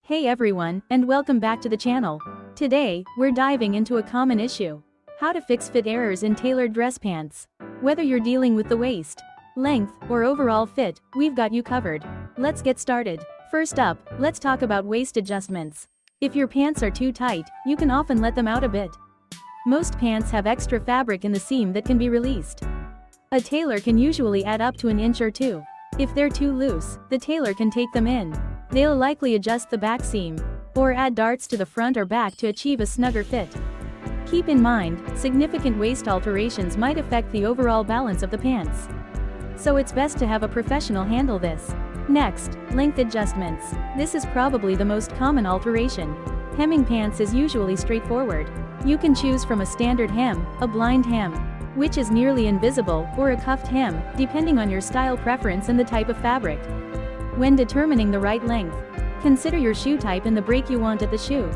Hey everyone, and welcome back to the channel. Today, we're diving into a common issue. How to fix fit errors in tailored dress pants. Whether you're dealing with the waist, length, or overall fit, we've got you covered. Let's get started. First up, let's talk about waist adjustments. If your pants are too tight, you can often let them out a bit. Most pants have extra fabric in the seam that can be released. A tailor can usually add up to an inch or two. If they're too loose, the tailor can take them in. They'll likely adjust the back seam, or add darts to the front or back to achieve a snugger fit. Keep in mind, significant waist alterations might affect the overall balance of the pants. So it's best to have a professional handle this. Next, length adjustments. This is probably the most common alteration. Hemming pants is usually straightforward. You can choose from a standard hem, a blind hem, which is nearly invisible, or a cuffed hem, depending on your style preference and the type of fabric. When determining the right length, consider your shoe type and the break you want at the shoe.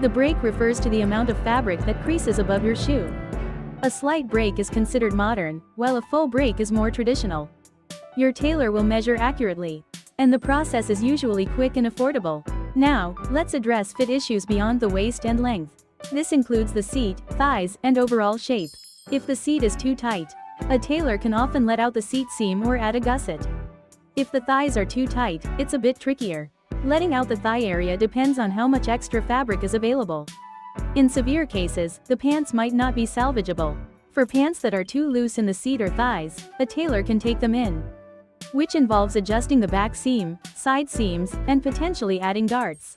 The break refers to the amount of fabric that creases above your shoe. A slight break is considered modern, while a full break is more traditional. Your tailor will measure accurately, and the process is usually quick and affordable. Now, let's address fit issues beyond the waist and length. This includes the seat, thighs, and overall shape. If the seat is too tight, a tailor can often let out the seat seam or add a gusset. If the thighs are too tight, it's a bit trickier. Letting out the thigh area depends on how much extra fabric is available. In severe cases, the pants might not be salvageable. For pants that are too loose in the seat or thighs, a tailor can take them in, which involves adjusting the back seam, side seams, and potentially adding darts.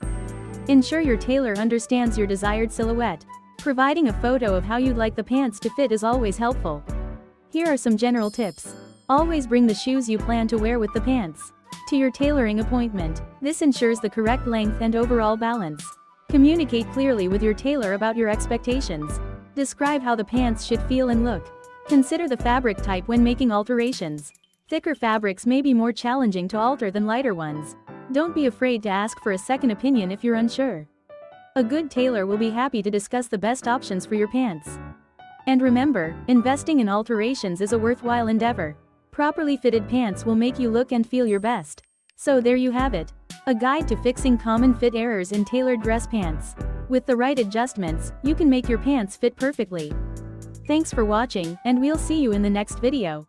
Ensure your tailor understands your desired silhouette. Providing a photo of how you'd like the pants to fit is always helpful. Here are some general tips. Always bring the shoes you plan to wear with the pants to your tailoring appointment. This ensures the correct length and overall balance. Communicate clearly with your tailor about your expectations. Describe how the pants should feel and look. Consider the fabric type when making alterations. Thicker fabrics may be more challenging to alter than lighter ones. Don't be afraid to ask for a second opinion if you're unsure. A good tailor will be happy to discuss the best options for your pants. And remember, investing in alterations is a worthwhile endeavor. Properly fitted pants will make you look and feel your best. So there you have it. A guide to fixing common fit errors in tailored dress pants. With the right adjustments, you can make your pants fit perfectly. Thanks for watching, and we'll see you in the next video.